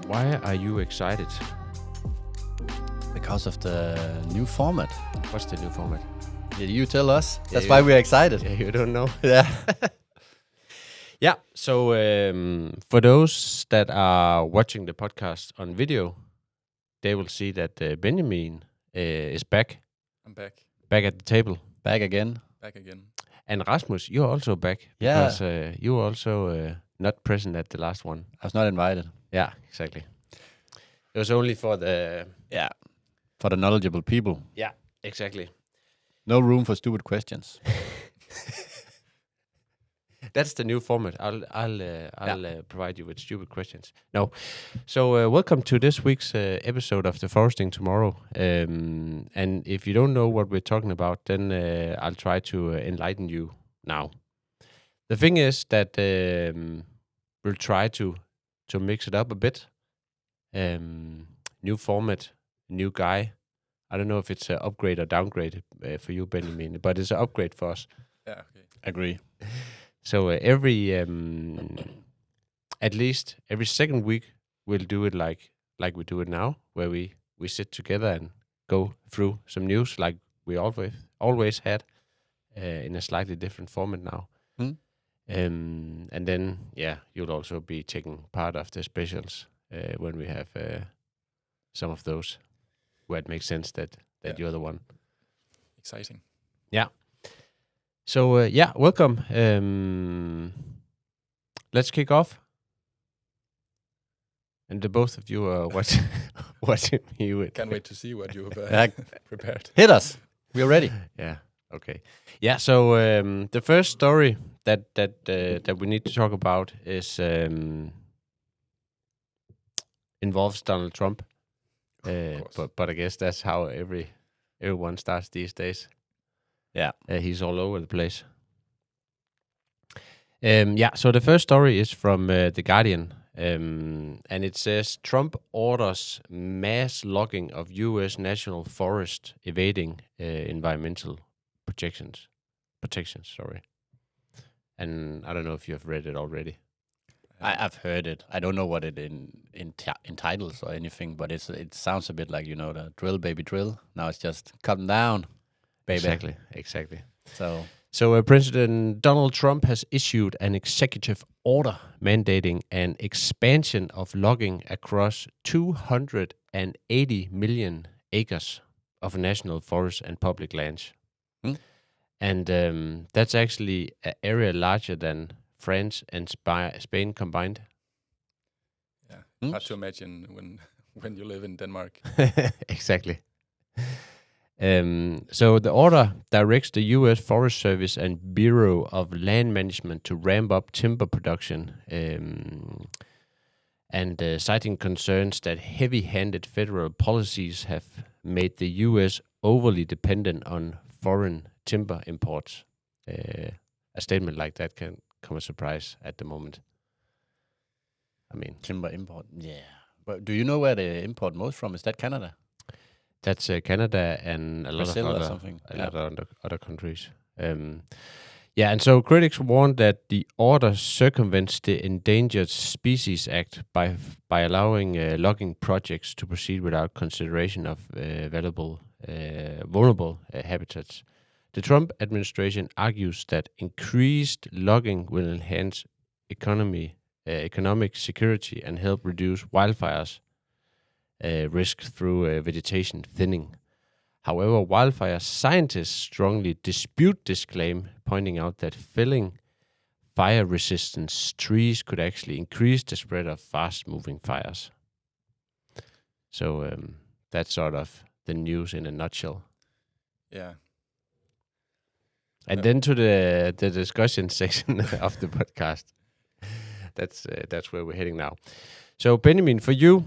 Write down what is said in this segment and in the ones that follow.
Why are you excited? Because of the new format. What's the new format? You tell us. That's why we're excited. Yeah, you don't know. Yeah. Yeah, so for those that are watching the podcast on video, they will see that Benjamin is back. I'm back. Back at the table. Back again. Back again. And Rasmus, you're also back. Yeah. Because you were also not present at the last one. I was not invited. Yeah, exactly. It was only for the... Yeah. For the knowledgeable people. Yeah, exactly. No room for stupid questions. That's the new format. I'll provide you with stupid questions. No. So welcome to this week's episode of The Foresting Tomorrow. And if you don't know what we're talking about, then I'll try to enlighten you now. The thing is that we'll try to mix it up a bit. New format, new guy. I don't know if it's an upgrade or downgrade for you, Benjamin, but it's an upgrade for us. Yeah, okay. Agree. So every, at least every second week, we'll do it like we do it now, where we sit together and go through some news like we always had, in a slightly different format now. And then, you'll also be taking part of the specials when we have some of those where it makes sense that you're the one. Exciting. Yeah. So, welcome. Let's kick off. And the both of you are watching me with. Can't wait to see what you've prepared. Hit us. We're ready. Yeah. Okay. Yeah. So the first story that we need to talk about is involves Donald Trump. But I guess that's how everyone starts these days. Yeah. He's all over the place. So the first story is from The Guardian. And it says, Trump orders mass logging of U.S. national forest evading environmental protections. And I don't know if you have read it already. I've heard it. I don't know what it entitles or anything, but it sounds a bit like, the drill, baby, drill. Now it's just calm down, baby. Exactly. So President Donald Trump has issued an executive order mandating an expansion of logging across 280 million acres of national forests and public lands. And that's actually an area larger than France and Spain combined. Yeah, hard to imagine when you live in Denmark. Exactly. So the order directs the U.S. Forest Service and Bureau of Land Management to ramp up timber production, and citing concerns that heavy-handed federal policies have made the U.S. overly dependent on foreign timber imports. A statement like that can come as a surprise at the moment. I mean, timber import, yeah. But do you know where they import most from? Is that Canada? That's Canada and a lot Brazil of other countries. And so critics warn that the order circumvents the Endangered Species Act by allowing logging projects to proceed without consideration of vulnerable habitats. The Trump administration argues that increased logging will enhance economic security and help reduce wildfires risk through vegetation thinning. However, wildfire scientists strongly dispute this claim, pointing out that felling fire-resistant trees could actually increase the spread of fast-moving fires. So that's sort of the news in a nutshell. Yeah. And then to the discussion section of the podcast. That's where we're heading now. So Benjamin, for you,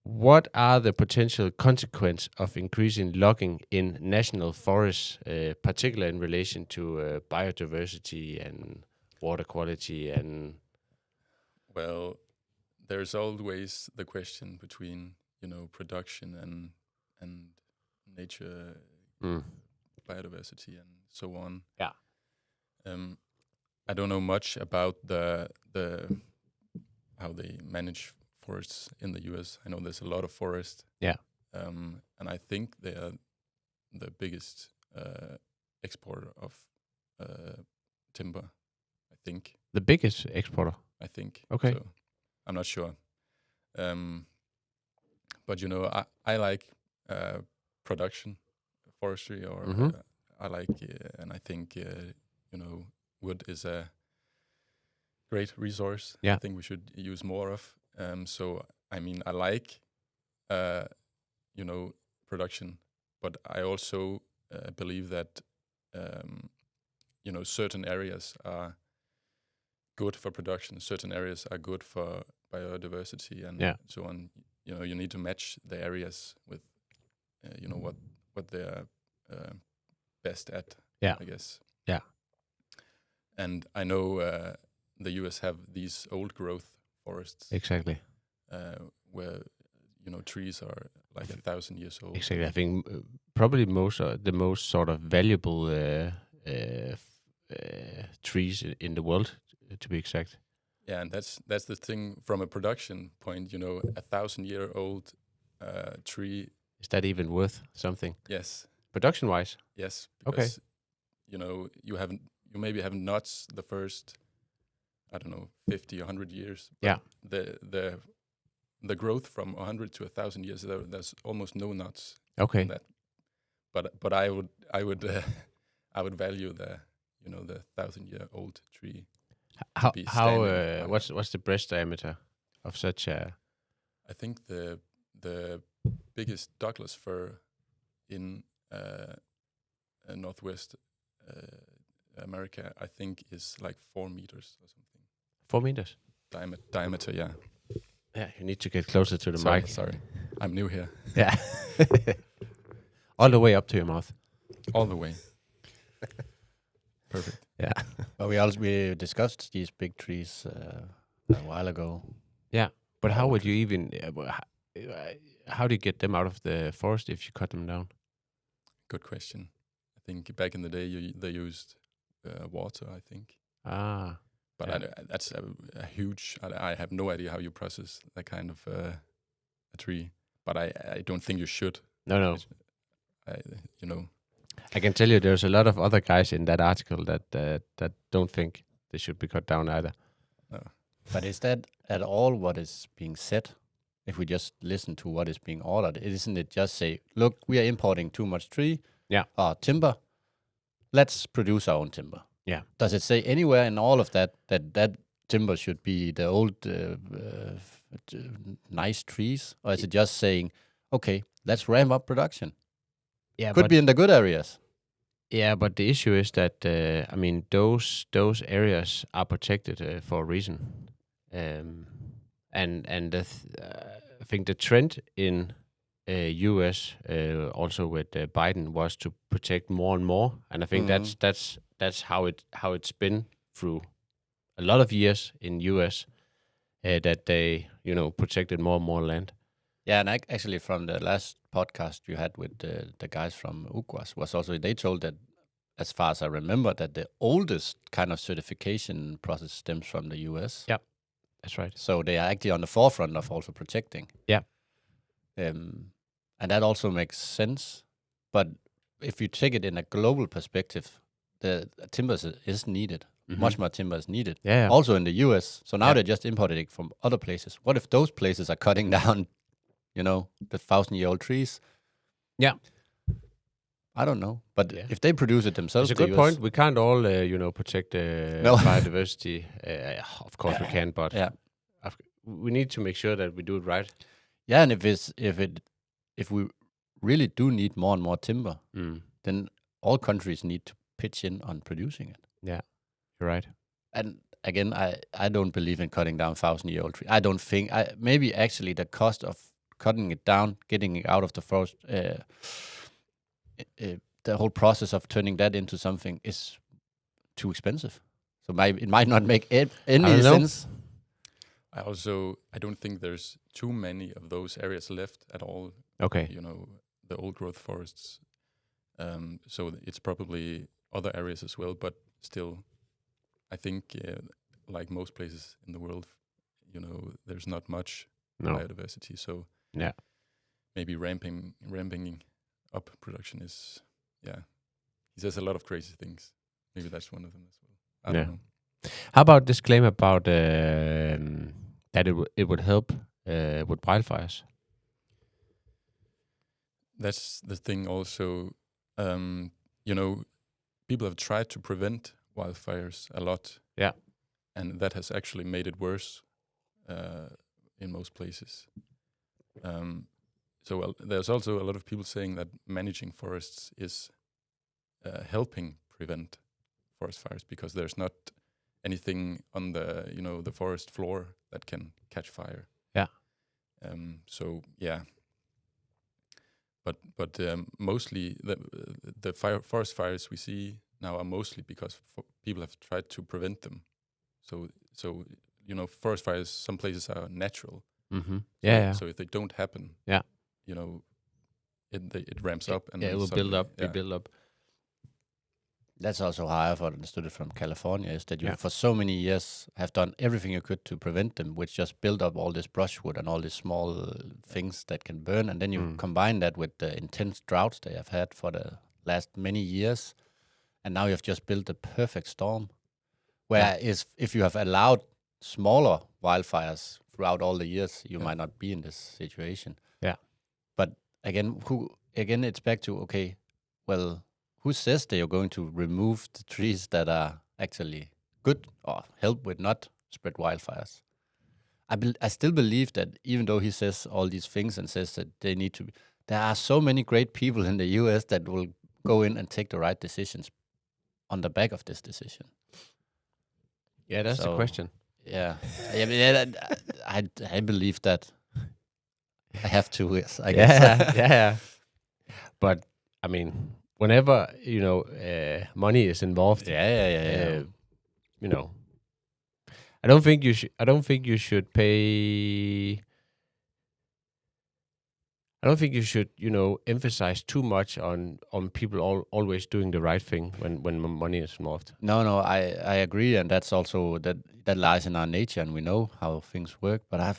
what are the potential consequences of increasing logging in national forests, particularly in relation to biodiversity and water quality and? Well, there's always the question between production and nature, biodiversity, and so on. Yeah. I don't know much about the how they manage forests in the US. I know there's a lot of forest. Yeah. And I think they are the biggest exporter of timber. I think. The biggest exporter. I think. Okay. So I'm not sure. But I like production, forestry, or I like, and I think wood is a great resource. Yeah. I think we should use more of. So I mean, I like production, but I also believe that certain areas are good for production, certain areas are good for biodiversity, and so on. You need to match the areas with what they're best at. Yeah, I guess. Yeah. And I know the US have these old growth forests. Exactly. Where trees are like 1,000 years old. Exactly. I think probably the most sort of valuable trees in the world, to be exact. Yeah, and that's the thing from a production point. 1,000-year-old tree. Is that even worth something? Yes. Production-wise. Yes. Because, you maybe haven't nuts the first, I don't know, 50 or 100 years. Yeah. The growth from 100 to 1,000 years, there's almost no nuts. Okay. In that. But I would I would value the 1,000-year-old tree. What's the breast diameter of such a? I think the biggest Douglas fir in Northwest America, I think, is like 4 meters or something. 4 meters diameter, yeah. Yeah, you need to get closer to the mic. Sorry, I'm new here. Yeah, all the way up to your mouth. All the way. Perfect. Yeah. But we discussed these big trees a while ago. Yeah, but how would you even? How do you get them out of the forest if you cut them down? Good question. I think back in the day they used water. I think. But that's a huge. I have no idea how you process that kind of a tree. But I don't think you should. No. I can tell you, there's a lot of other guys in that article that don't think they should be cut down either. No. But is that at all what is being said? If we just listen to what is being ordered, isn't it just say, look, we are importing too much tree, timber. Let's produce our own timber. Yeah. Does it say anywhere in all of that timber should be the old nice trees, or is it just saying, okay, let's ramp up production? Yeah, could be in the good areas. Yeah, but the issue is that those areas are protected for a reason, and I think the trend in U.S. Also with Biden was to protect more and more, and I think that's how it's been through a lot of years in U.S. That they protected more and more land. Yeah, and actually from the last podcast you had with the guys from UQAS was also, they told that, as far as I remember, that the oldest kind of certification process stems from the US. Yeah, that's right. So they are actually on the forefront of also protecting. Yeah. And that also makes sense. But if you take it in a global perspective, the timber is needed. Mm-hmm. Much more timber is needed. Yeah. Also in the US. So now they just imported it from other places. What if those places are cutting down the 1,000-year-old trees? Yeah. I don't know. But if they produce it themselves... It's a good point. We can't all, protect biodiversity. Of course we can, but we need to make sure that we do it right. Yeah, and if we really do need more and more timber, then all countries need to pitch in on producing it. Yeah, you're right. And again, I don't believe in cutting down 1,000-year-old trees. I don't think... maybe actually the cost of cutting it down, getting it out of the forest, the whole process of turning that into something is too expensive. So it might not make any sense. I don't think there's too many of those areas left at all. Okay. The old growth forests. So it's probably other areas as well, but still, I think like most places in the world, there's not much biodiversity. So maybe ramping up production is, he says a lot of crazy things. Maybe that's one of them as well. I don't know. How about this claim about that it would help with wildfires? That's the thing also. People have tried to prevent wildfires a lot. Yeah. And that has actually made it worse in most places. There's also a lot of people saying that managing forests is helping prevent forest fires because there's not anything on the forest floor that can catch fire. Yeah. But mostly the forest fires we see now are mostly because people have tried to prevent them. So forest fires, some places are natural. Mm-hmm. So if they don't happen, it ramps up and it will build up. Be build up. That's also how I've understood it from California, is that you for so many years have done everything you could to prevent them, which just build up all this brushwood and all these small things that can burn. And then you combine that with the intense droughts they have had for the last many years. And now you've just built a perfect storm. Whereas if you have allowed smaller wildfires throughout all the years, you might not be in this situation. Yeah. But again, it's back to, who says they are going to remove the trees that are actually good or help with not spread wildfires? I still believe that even though he says all these things and says that they need to, there are so many great people in the US that will go in and take the right decisions on the back of this decision. Yeah, that's the question. Yeah, I believe that. I have to, yes, I guess. Yeah. But I mean, whenever money is involved, I don't think you should pay. I don't think you should, emphasize too much on people always doing the right thing when money is involved. No, I agree, and that's also that lies in our nature, and we know how things work. But I've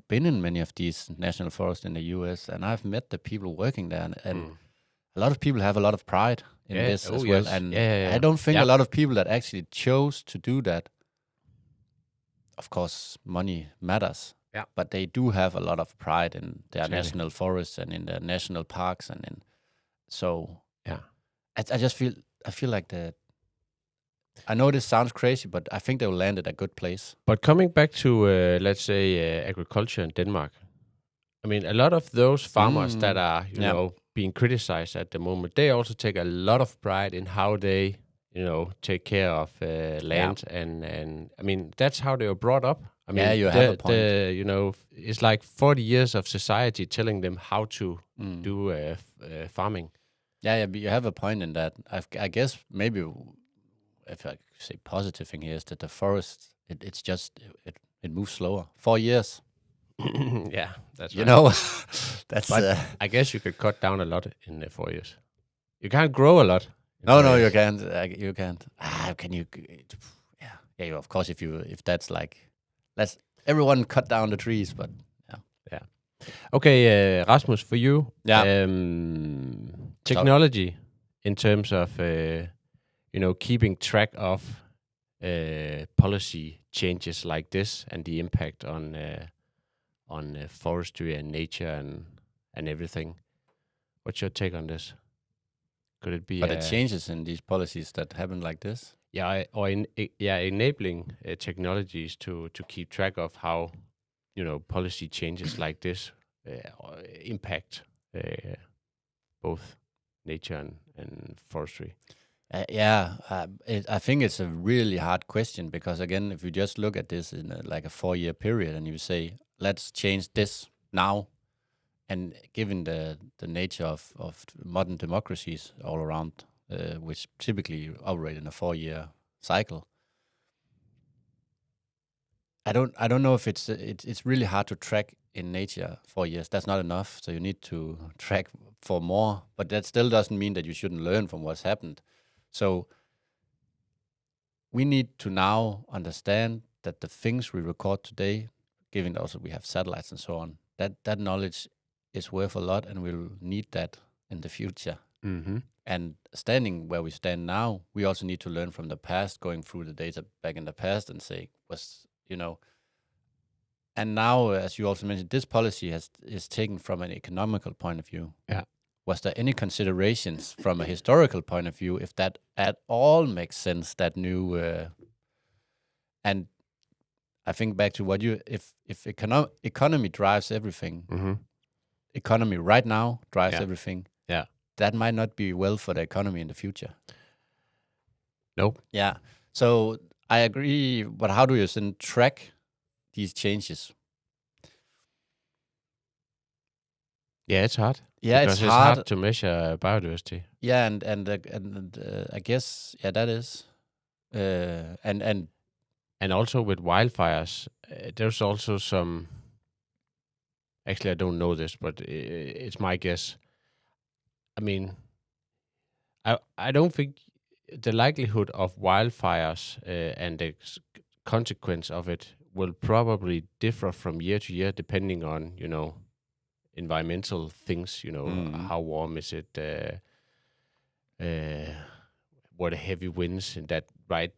been in many of these national forests in the US, and I've met the people working there, and a lot of people have a lot of pride in this as well. And I don't think a lot of people that actually chose to do that. Of course, money matters. Yeah. But they do have a lot of pride in their national forests and in their national parks, I feel like that. I know this sounds crazy, but I think they will land at a good place. But coming back to let's say agriculture in Denmark, I mean, a lot of those farmers that are being criticized at the moment, they also take a lot of pride in how they take care of land, and I mean that's how they were brought up. I mean, you have a point. It's like 40 years of society telling them how to do farming. Yeah, but you have a point in that. I guess maybe if I say positive thing here is that the forest, it's just it moves slower. 4 years. Yeah, that's right. That's. But I guess you could cut down a lot in 4 years. You can't grow a lot. No, you can't. You can't. Can you? Yeah. Of course, if that's like, let's everyone cut down the trees, but yeah. Okay, Rasmus, for you, technology in terms of keeping track of policy changes like this and the impact on forestry and nature and everything. What's your take on this? Could it be? But it changes in these policies that happen like this. Yeah, or enabling technologies to keep track of how policy changes like this impact both nature and forestry. I think it's a really hard question because again, if you just look at this in like a 4-year period and you say, let's change this now, and given the nature of modern democracies all around, which typically operate in a 4-year cycle, I don't know if it's really hard to track in nature 4 years. That's not enough. So you need to track for more, but that still doesn't mean that you shouldn't learn from what's happened. So we need to now understand that the things we record today given also we have satellites and so on, that knowledge is worth a lot, and we'll need that in the future. Mm-hmm. And standing where we stand now, we also need to learn from the past, going through the data back in the past and say, and now, as you also mentioned, this policy is taken from an economical point of view. Yeah. Was there any considerations from a historical point of view, if that at all makes sense, that new, and I think back to what if economy drives everything, Mm-hmm. economy right now drives everything. Yeah. That might not be well for the economy in the future. Nope. Yeah. So I agree, but how do you then track these changes? Yeah, it's hard. Yeah, because it's hard to measure biodiversity. Yeah, and I guess that is, and also with wildfires, there's also some. Actually, I don't know this, but it's my guess. I mean, I don't think the likelihood of wildfires and the consequence of it will probably differ from year to year, depending on environmental things. How warm is it? What are heavy winds in that right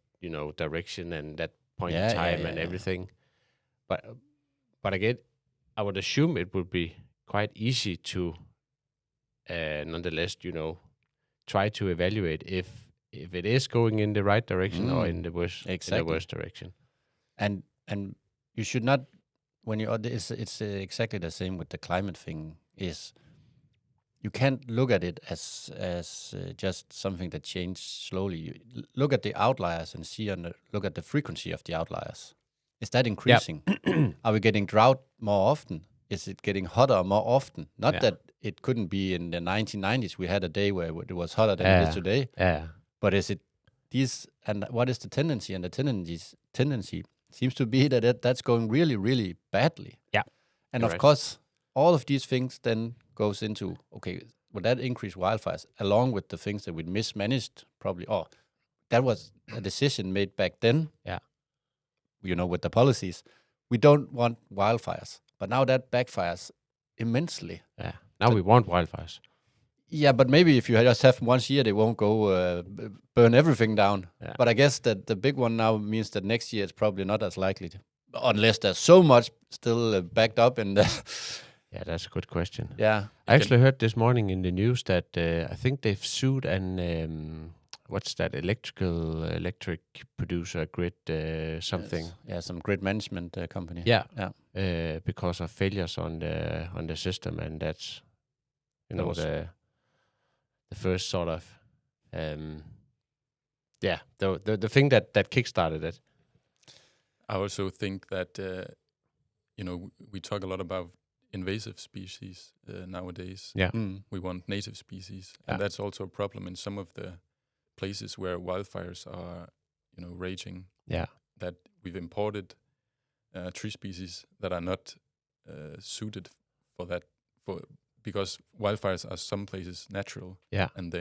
direction and that point in time and everything. But again, I would assume it would be quite easy to nonetheless, try to evaluate if it is going in the right direction or in the worst direction. And you should not, when you it's exactly the same with the climate thing. Is you can't look at it as just something that changed slowly. You look at the outliers and look at the frequency of the outliers. Is that increasing? Yep. Are we getting drought more often? Is it getting hotter more often? Not that it couldn't be in the 1990s. We had a day where it was hotter than it is today. Yeah. But is it these? And what is the tendency? And the tendency seems to be that that's going really, really badly. Yeah. And of course, all of these things then goes into, okay, will that increase wildfires along with the things that we mismanaged probably? Or that was a decision made back then. Yeah. With the policies, we don't want wildfires, but now that backfires immensely. Yeah. Now we want wildfires. Yeah, but maybe if you just have once a year, they won't go burn everything down. Yeah. But I guess that the big one now means that next year it's probably not as likely to, unless there's so much still backed up in the. Yeah, that's a good question. Yeah, I actually heard this morning in the news that I think they've sued an what's that electric producer grid something. Yes. Some grid management company. Yeah. Because of failures on the system, and that's the first sort of the thing that kickstarted it. I also think that we talk a lot about invasive species nowadays. Yeah. We want native species, and that's also a problem in some of the places where wildfires are raging. Yeah. That we've imported tree species that are not suited for that, because wildfires are some places natural. Yeah. And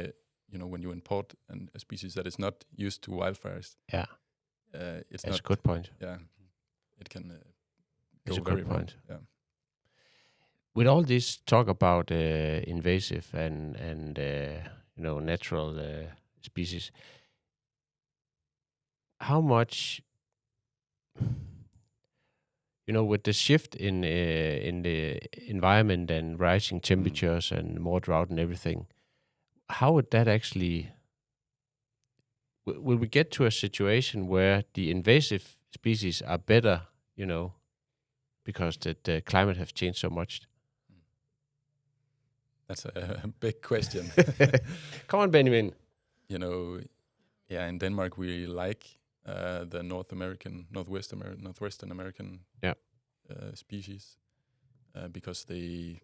when you import a species that is not used to wildfires, it's a good point. Yeah, it can. It's a good point. Yeah. With all this talk about invasive and natural species, how much with the shift in the environment and rising temperatures and more drought and everything, how would that actually? Will we get to a situation where the invasive species are better, because the climate has changed so much? That's a big question. Come on, Benjamin. In Denmark we like the northwestern American species because they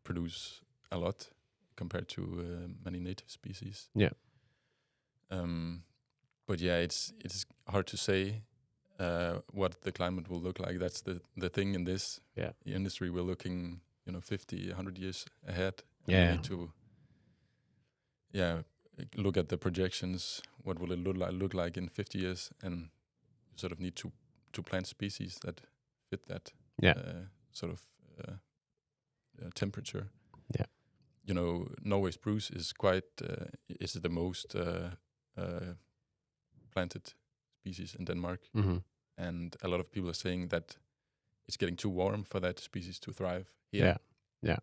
produce a lot compared to many native species. Yeah. But it's hard to say what the climate will look like. That's the thing in this industry. We're looking 50, 100 years ahead. Yeah. We need to look at the projections. What will it look like in 50 years? And you sort of need to plant species that fit that sort of temperature. Yeah. You know, Norway spruce is is the most planted species in Denmark, and a lot of people are saying that it's getting too warm for that species to thrive here. Yeah.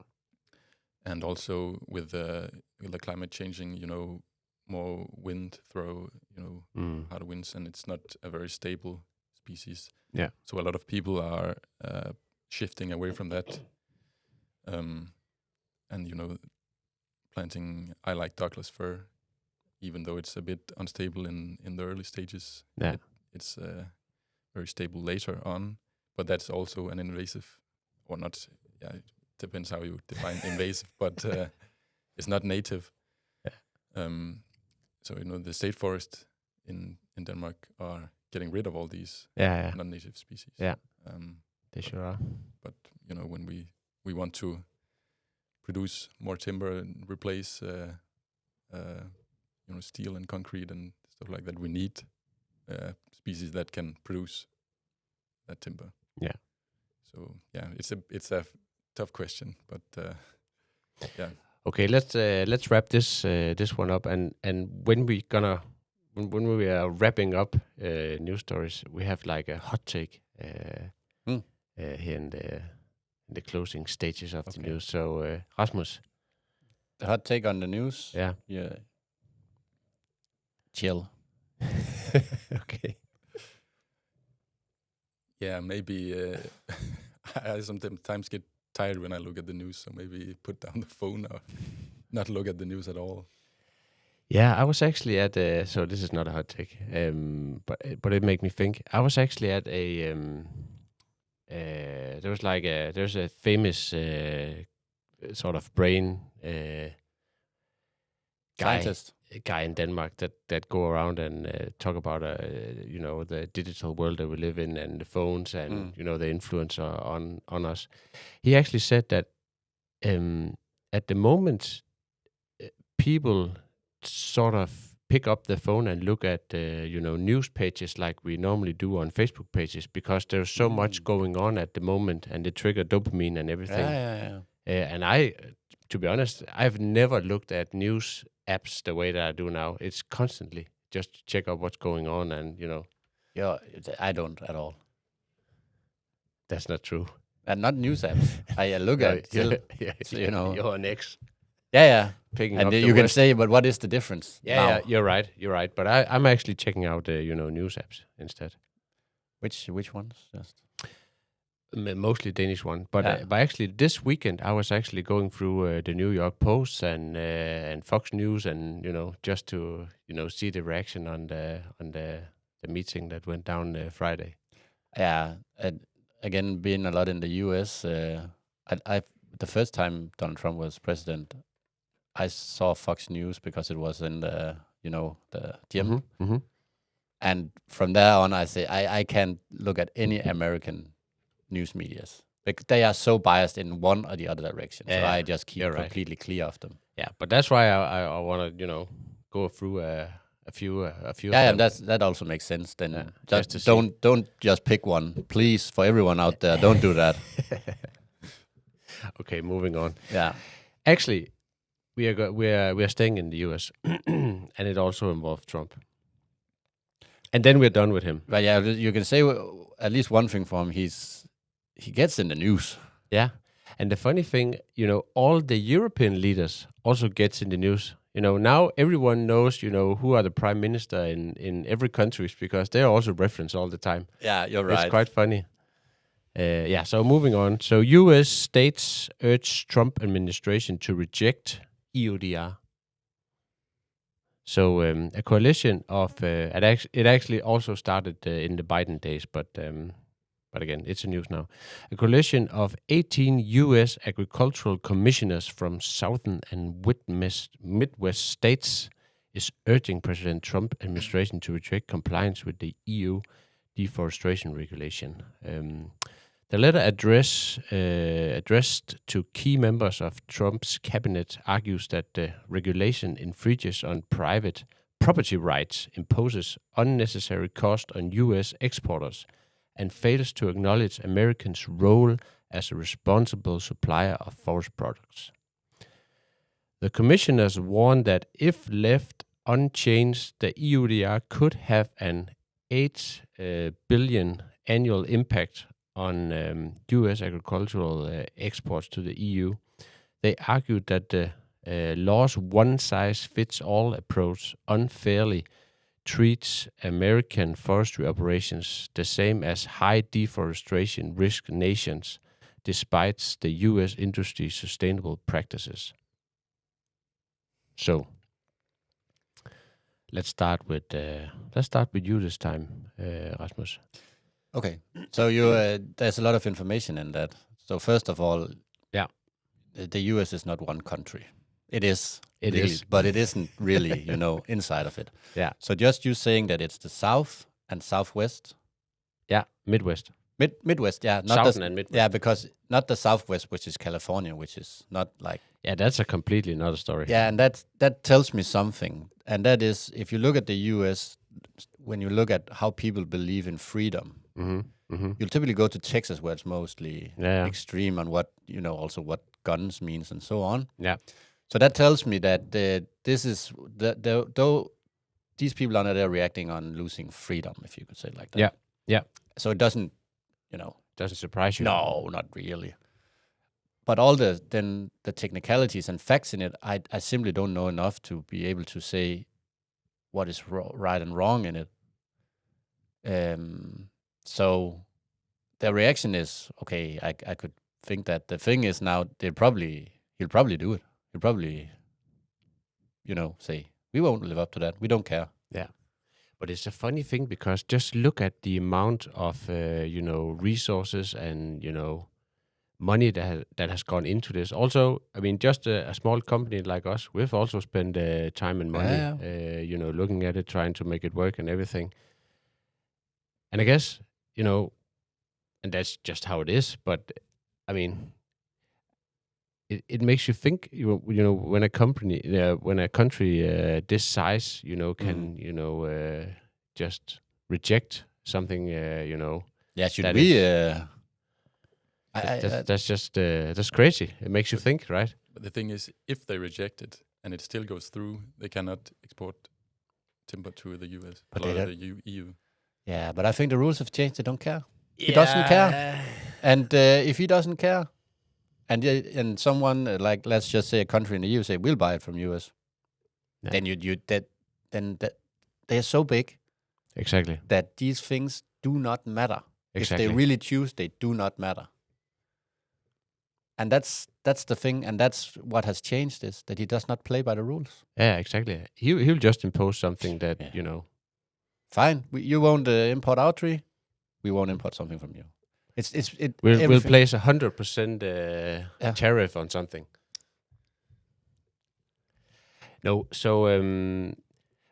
And also with the climate changing, you know, more wind throw, you know, harder winds, and it's not a very stable species. Yeah. So a lot of people are shifting away from that, and you know, planting. I like Douglas fir, even though it's a bit unstable in the early stages. Yeah. It's very stable later on, but that's also an invasive, or not. Yeah, it depends how you define invasive, but it's not native. Yeah. So you know, the state forest in Denmark are getting rid of all these non-native species. Yeah, they sure are. But you know, when we want to produce more timber and replace you know, steel and concrete and stuff like that, we need species that can produce that timber. Yeah. So yeah, it's a tough question, but yeah. Okay, let's wrap this one up, and when we are wrapping up news stories, we have like a hot take here in the closing stages of the news. So Rasmus, the hot take on the news. Yeah. Chill. Okay. Yeah, maybe I sometimes get tired when I look at the news, so maybe put down the phone or not look at the news at all. Yeah, I was actually at so this is not a hot take, but it made me think. I was actually at a there's a famous sort of brain guy in Denmark that go around and talk about you know, the digital world that we live in and the phones and you know, the influence on us. He actually said that at the moment people sort of pick up the phone and look at you know, news pages like we normally do on Facebook pages, because there's so much going on at the moment and they trigger dopamine and everything. And I, to be honest, I've never looked at news apps the way that I do now. It's constantly just to check out what's going on, and you know. Yeah, I don't at all. That's not true. And not news apps. I look at still. So, you know, you're an ex. Yeah. Picking and up you can say, but what is the difference? Yeah, you're right. But I'm actually checking out you know, news apps instead. Which ones? Just mostly Danish one, but actually this weekend I was actually going through the New York Post and Fox News, and you know, just to, you know, see the reaction on the meeting that went down Friday. Yeah, again, being a lot in the US, I the first time Donald Trump was president, I saw Fox News because it was in the, you know, the gym, and from there on I say I can't look at any American news medias. Like, they are so biased in one or the other direction. So I just keep completely clear of them. Yeah, but that's why I want to, you know, go through a few. Yeah, and that also makes sense. Then just don't just pick one, please. For everyone out there, don't do that. Okay, moving on. Yeah, actually, we are staying in the US, and it also involves Trump. And then we're done with him. But yeah, you can say at least one thing for him. He gets in the news. Yeah. And the funny thing, you know, all the European leaders also gets in the news. You know, now everyone knows, you know, who are the prime minister in every country, because they're also referenced all the time. Yeah, you're right. It's quite funny. So moving on. So US states urge Trump administration to reject EUDR. So a coalition of, it actually also started in the Biden days, but again, it's a news now. A coalition of 18 U.S. agricultural commissioners from southern and Midwest states is urging President Trump administration to reject compliance with the EU Deforestation Regulation. The letter addressed to key members of Trump's cabinet argues that the regulation infringes on private property rights, imposes unnecessary cost on U.S. exporters, and fails to acknowledge Americans' role as a responsible supplier of forest products. The commissioners warned that if left unchanged, the EUDR could have an 8 billion annual impact on U.S. agricultural exports to the EU. They argued that the law's one-size-fits-all approach unfairly treats American forestry operations the same as high deforestation risk nations, despite the U.S. industry's sustainable practices. So, let's start with you this time, Rasmus. Okay, so there's a lot of information in that. So first of all, the U.S. is not one country. It is. It really is, but it isn't really, inside of it. Yeah. So just you saying that it's the South and Southwest. Yeah, Midwest. Midwest, yeah. Not Southern and Midwest. Yeah, because not the Southwest, which is California, which is not like... Yeah, that's a completely another story. Yeah, and that tells me something. And that is, if you look at the U.S., when you look at how people believe in freedom, you'll typically go to Texas, where it's mostly extreme on what, also what guns means and so on. Yeah. So that tells me that though these people are not there reacting on losing freedom, if you could say it like that. Yeah, yeah. So it doesn't, doesn't surprise you. No, not really. But all the technicalities and facts in it, I simply don't know enough to be able to say what is right and wrong in it. So their reaction is, okay, I could think that the thing is now he'll probably do it. He'll probably, say, we won't live up to that. We don't care. Yeah. But it's a funny thing because just look at the amount of, resources and, money that has gone into this. Also, I mean, just a small company like us, we've also spent time and money, looking at it, trying to make it work and everything. And I guess, and that's just how it is. But, I mean... It makes you think, when a country this size, can, just reject something, Yeah, should we? That's crazy. It makes you think, right? But the thing is, if they reject it and it still goes through, they cannot export timber to the US or the EU. Yeah, but I think the rules have changed. They don't care. Yeah. He doesn't care. And if he doesn't care, and someone like, let's just say a country in the EU say we'll buy it from US, then then they're so big, exactly, that these things do not matter. Exactly. If they really choose, they do not matter. And that's the thing, and that's what has changed, is that he does not play by the rules. Yeah, exactly. He'll just impose something that Fine, you won't import our tree, we won't import something from you. We'll place 100% tariff on something. No, so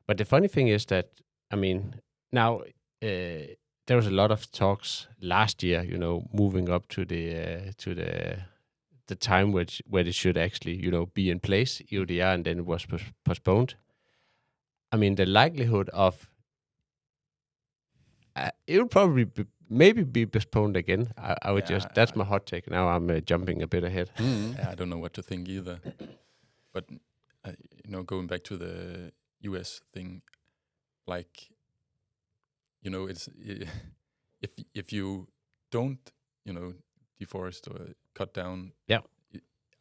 but the funny thing is that, I mean, now there was a lot of talks last year, moving up to the time where it should actually, be in place, EUDR, and then it was postponed. I mean, the likelihood of it will probably maybe be postponed again. I would that's my hot take. Now I'm jumping a bit ahead. I don't know what to think either. But, going back to the US thing, like, it's if you don't, deforest or cut down, I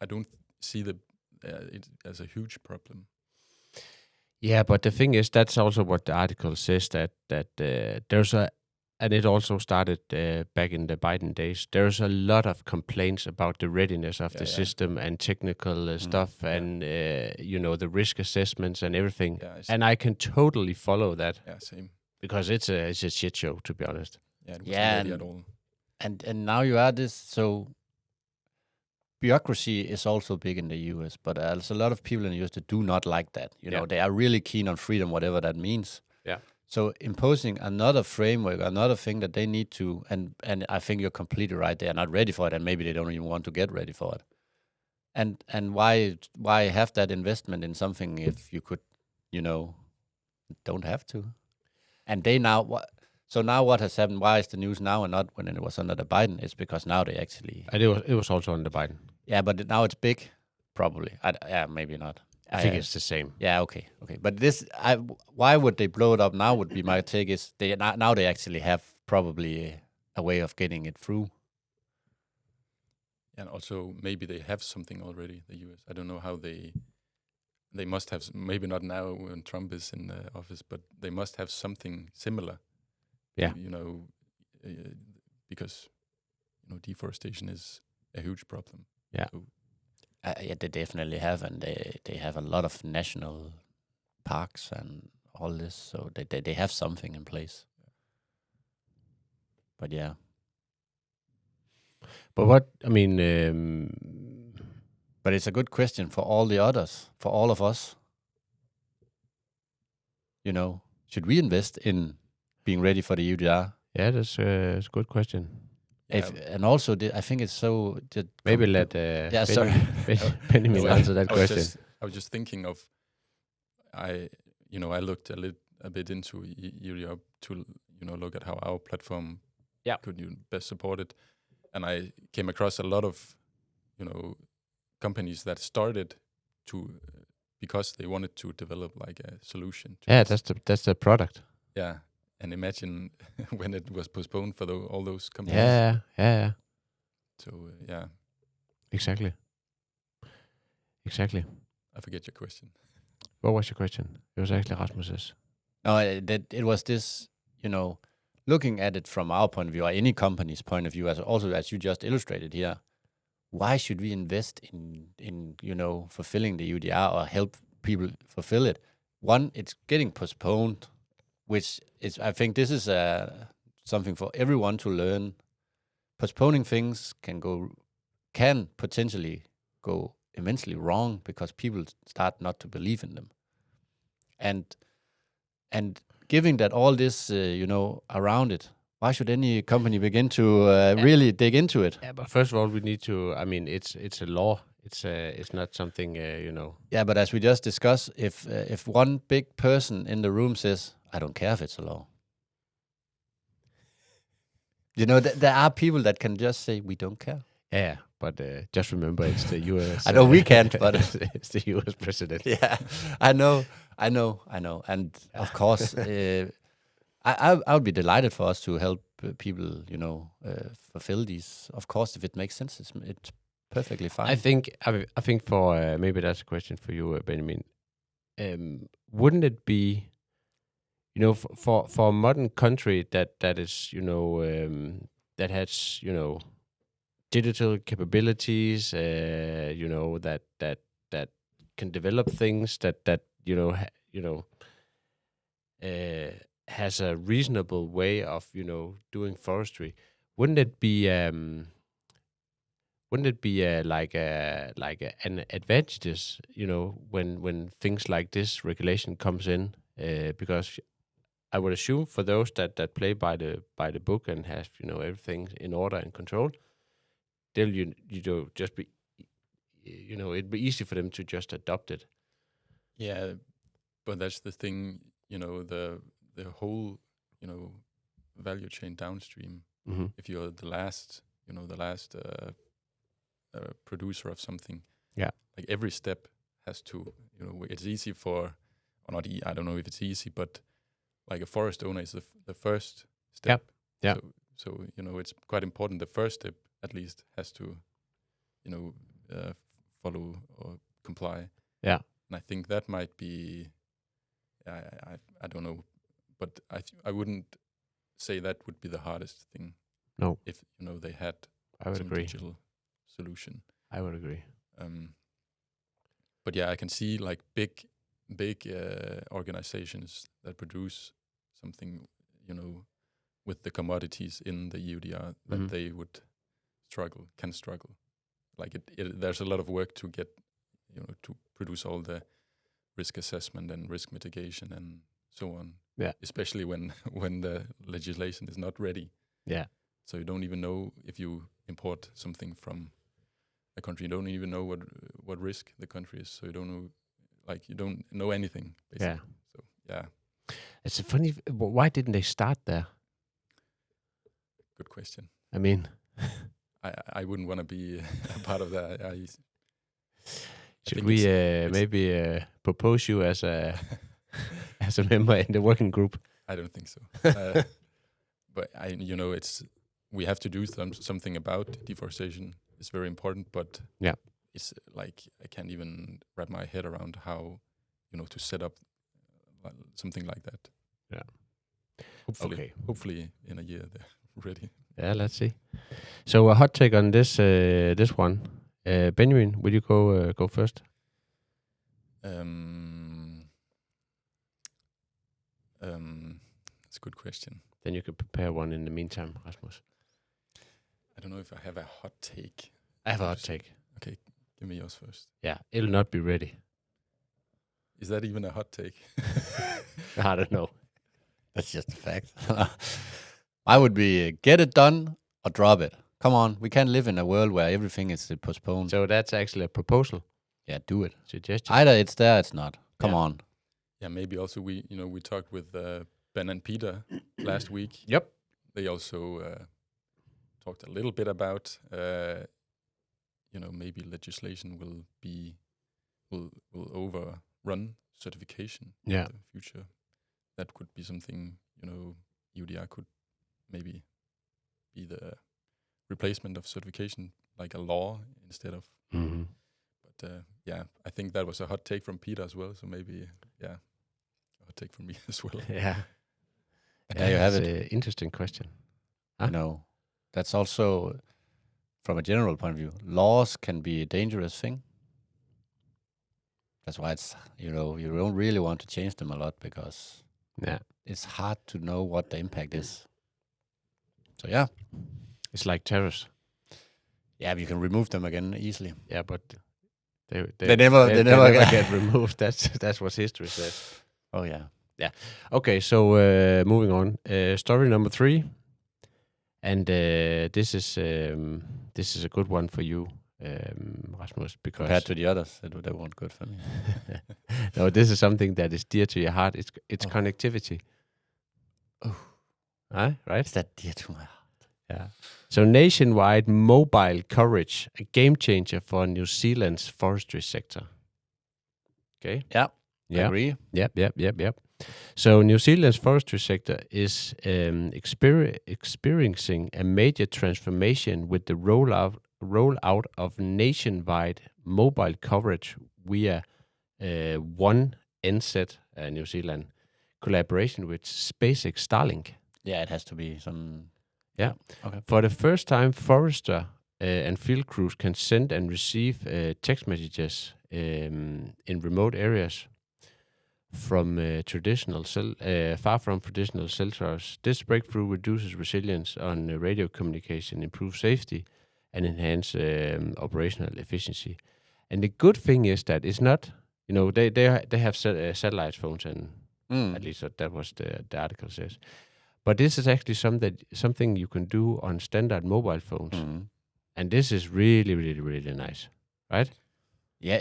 don't see it as a huge problem. Yeah, but the thing is, that's also what the article says, that there's and it also started back in the Biden days. There's a lot of complaints about the readiness of the system and technical stuff and, the risk assessments and everything. Yeah, and I can totally follow that. Yeah, same. Because it's a shit show, to be honest. Yeah, it wasn't ready at all. And now you add this, so bureaucracy is also big in the US, but there's a lot of people in the US that do not like that. They are really keen on freedom, whatever that means. Yeah. So imposing another framework, another thing that they need to, and I think you're completely right, they are not ready for it, and maybe they don't even want to get ready for it. And why have that investment in something if you could, don't have to? And they now, So now what has happened? Why is the news now and not when it was under the Biden? It's because now they actually... And it was also under Biden. Yeah, but now it's big, probably. Yeah, maybe not. I think it's the same. Yeah, okay. But why would they blow it up now would be my take is now they actually have probably a way of getting it through. And also maybe they have something already, the US. I don't know how they must have, maybe not now when Trump is in office, but they must have something similar. Yeah. Because, deforestation is a huge problem. Yeah. So yeah, they definitely have, and they have a lot of national parks and all this, so they have something in place. But yeah. But what, I mean... but it's a good question for all the others, for all of us. Should we invest in being ready for the EUDR? Yeah, that's a good question. And also, I think it's so... Maybe let Benjamin answer that question. I was just thinking of... I looked a bit into EUDR to, look at how our platform could best support it. And I came across a lot of, companies that started because they wanted to develop like a solution. That's the product. Yeah, and imagine when it was postponed for all those companies. Yeah. So yeah. Exactly. I forget your question. What was your question? It was actually Rasmus's. No, it was this, looking at it from our point of view, or any company's point of view, as you just illustrated here, why should we invest in fulfilling the EUDR or help people fulfill it? One, it's getting postponed, which is, I think this is something for everyone to learn. Postponing things can potentially go immensely wrong because people start not to believe in them. And given that all this, around it, why should any company begin to really dig into it? Yeah, but first of all, we need to. I mean, it's a law. It's not something Yeah, but as we just discussed, if one big person in the room says, "I don't care if it's a law," there are people that can just say, "We don't care." Yeah, but just remember, it's the US. I know we can't, but it's the US president. Yeah, I know, and of course. I would be delighted for us to help people, fulfill these. Of course, if it makes sense, it's perfectly fine. I think for maybe that's a question for you, Benjamin. Wouldn't it be, for a modern country that is, that has, digital capabilities, that can develop things that has a reasonable way of doing forestry. Wouldn't it be like an advantageous when things like this regulation comes in, because I would assume for those that play by the book and have everything in order and control, they'll just be it'd be easy for them to just adopt it. Yeah, but that's the thing, the whole, value chain downstream. Mm-hmm. If you're the last producer of something, like every step has to, it's easy for, or not. I don't know if it's easy, but like a forest owner is the first step. Yeah. So it's quite important. The first step at least has to, follow or comply. Yeah. And I think that might be. I don't know. But I wouldn't say that would be the hardest thing. No. If they had some digital solution. I would agree. But yeah, I can see like big organizations that produce something, with the commodities in the EUDR that they would can struggle. Like there's a lot of work to get, to produce all the risk assessment and risk mitigation and so on. Yeah. Especially when the legislation is not ready. Yeah. So you don't even know if you import something from a country. You don't even know what risk the country is. So you don't know anything basically. Yeah. So yeah. It's funny. Why didn't they start there? Good question. I mean, I wouldn't want to be a part of that. Should we maybe propose you as a as a member in the working group? I don't think so. But we have to do something about deforestation. It's very important, but it's like I can't even wrap my head around how to set up something like that. Yeah. Hopefully in a year they're ready. Yeah, let's see. So a hot take on this one. Benjamin, will you go first? It's a good question. Then you could prepare one in the meantime, Rasmus. I don't know if I have a hot take. I have a hot take. Okay, give me yours first. Yeah, it'll not be ready. Is that even a hot take? I don't know. That's just a fact. I would be get it done or drop it. Come on, we can't live in a world where everything is postponed. So that's actually a proposal. Yeah, do it. Suggestion. Either it's there, it's not. Come on. Yeah, maybe also we talked with Ben and Peter last week. Yep. They also talked a little bit about maybe legislation will overrun certification in the future. That could be something EUDR could maybe be the replacement of certification, like a law instead of. Mm-hmm. But I think that was a hot take from Peter as well. So maybe a hot take from me as well. Yeah. Yeah, you have it. An interesting question. Huh? No, that's also from a general point of view. Laws can be a dangerous thing. That's why it's you don't really want to change them a lot because it's hard to know what the impact is. So it's like tariffs. Yeah, but you can remove them again easily. Yeah, but they never get removed. That's what history says. Oh yeah. Yeah. Okay, so moving on. Story number 3, and this is a good one for you, Rasmus, because compared to the others, they weren't good for me. No, this is something that is dear to your heart. It's connectivity. Oh, right? Is that dear to my heart? Yeah. So nationwide mobile coverage, a game changer for New Zealand's forestry sector. Okay. Yeah. Agree. Yep. So New Zealand's forestry sector is experiencing a major transformation with the rollout of nationwide mobile coverage via One NZ New Zealand collaboration with SpaceX Starlink. Yeah, it has to be some. Yeah. Okay. For the first time, forester and field crews can send and receive text messages in remote areas from far from traditional cell towers. This breakthrough reduces resilience on radio communication, improves safety, and enhance operational efficiency. And the good thing is that it's not, they have satellite phones, and at least that was the article says. But this is actually something you can do on standard mobile phones. Mm-hmm. And this is really, really, really nice, right? Yeah,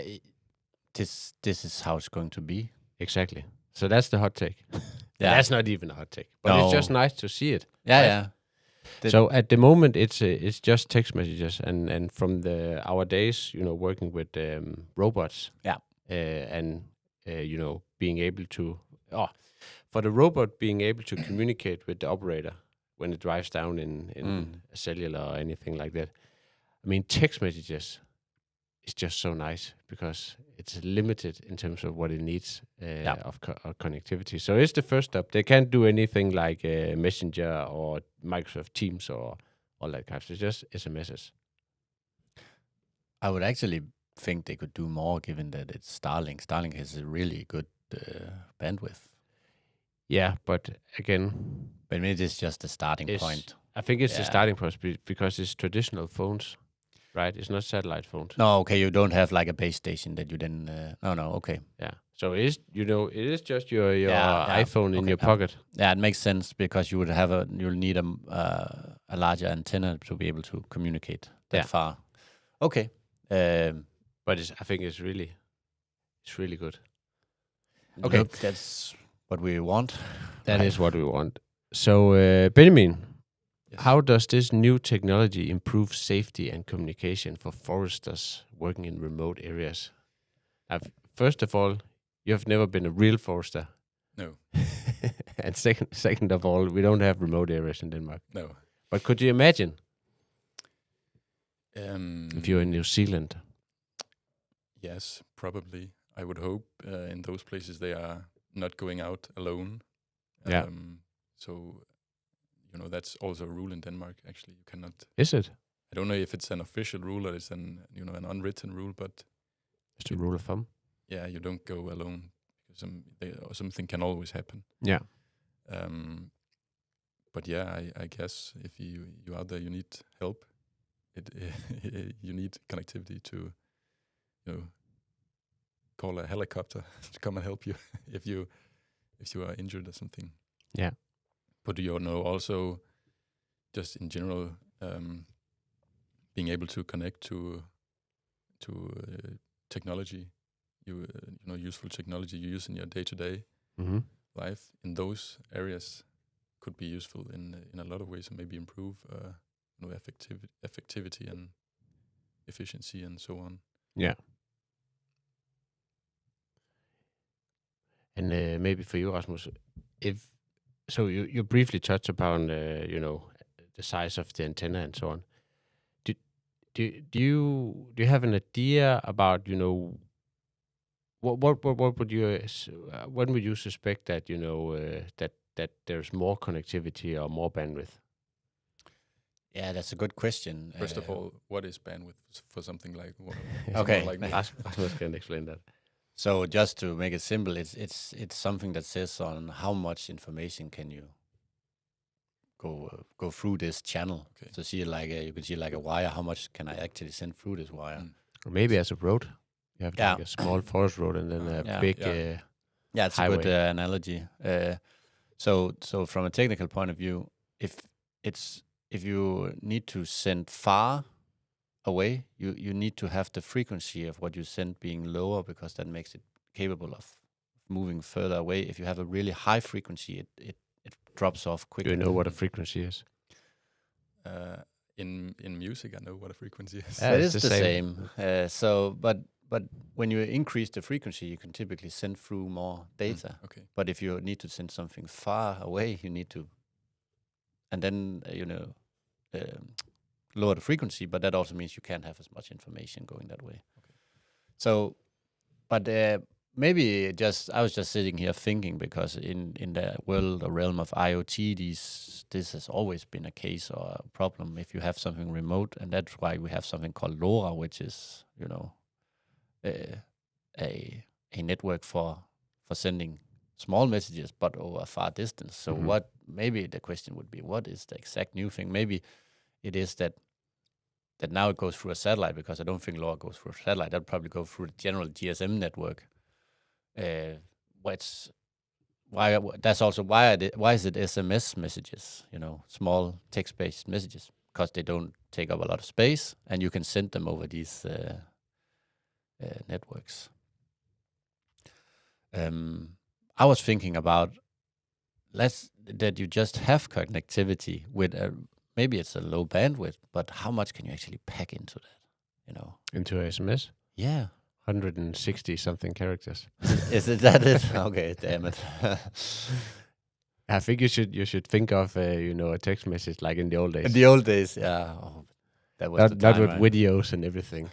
this is how it's going to be. Exactly. So that's the hot take. Yeah. That's not even a hot take, but it's just nice to see it. Yeah, right? Yeah. So at the moment, it's just text messages, and from our days, working with robots. Yeah. And being able to for the robot being able to communicate with the operator when it drives down in a cellular or anything like that. I mean, text messages is just so nice because it's limited in terms of what it needs of connectivity. So it's the first step. They can't do anything like Messenger or Microsoft Teams or all that kind of stuff. It's just SMSs. I would actually think they could do more given that it's Starlink. Starlink has a really good bandwidth. Yeah, but again... But maybe it's just the starting point. I think it's the starting point because it's traditional phones, right? It's not satellite phones. No, okay, you don't have like a base station that you then... okay. Yeah, so it is just your iPhone in your pocket. Yeah, it makes sense because you'll need a larger antenna to be able to communicate that far. Okay. But I think it's really good. Okay. Look, that's what we want. That is what we want. So, Benjamin, Yes. How does this new technology improve safety and communication for foresters working in remote areas? First of all, you have never been a real forester. No. And second of all, we don't have remote areas in Denmark. No. But could you imagine if you're in New Zealand? Yes, probably. I would hope in those places they are not going out alone. Yeah. So, that's also a rule in Denmark. Actually, you cannot. Is it? I don't know if it's an official rule or it's an unwritten rule, but it's a rule of thumb. Yeah, you don't go alone because something can always happen. Yeah. But yeah, I guess if you out there, you need help. You need connectivity to, call a helicopter to come and help you if you are injured or something. Yeah. But also just in general, being able to connect to technology, useful technology you use in your day-to-day life in those areas could be useful in a lot of ways and maybe improve effectivity and efficiency and so on. Yeah. And maybe for you, Rasmus, you briefly touched upon the size of the antenna and so on. Do you have an idea about what would you when would you suspect that that there's more connectivity or more bandwidth? Yeah, that's a good question. First of all, what is bandwidth for something like okay? Like Rasmus can explain that. So just to make it simple, it's something that says on how much information can you go through this channel. Okay. So see you can see like a wire. How much can I actually send through this wire? Or maybe as a road. You have like a small forest road and then a big. It's highway. a good analogy. So from a technical point of view, if you need to send far away, you need to have the frequency of what you send being lower because that makes it capable of moving further away. If you have a really high frequency, it drops off quickly. Do you know what a frequency is? In music, I know what a frequency is. It is the same. But when you increase the frequency, you can typically send through more data. Okay. But if you need to send something far away, you need to, and then lower the frequency. But that also means you can't have as much information going that way. Okay. So, but maybe I was just sitting here thinking because in the world or realm of IoT, this has always been a case or a problem if you have something remote, and that's why we have something called LoRa, which is a network for sending small messages but over a far distance. So what maybe the question would be, what is the exact new thing? Maybe it is that now it goes through a satellite, because I don't think LoRa goes through a satellite. That'll probably go through the general GSM network. Why is it SMS messages, small text-based messages? Because they don't take up a lot of space and you can send them over these networks. I was thinking about that you just have connectivity with maybe it's a low bandwidth, but how much can you actually pack into that? Into SMS? Yeah. 160 something characters. Is it that it? Okay, damn it. I think you should think of a text message like in the old days. In the old days, yeah. Oh, that was not with videos and everything.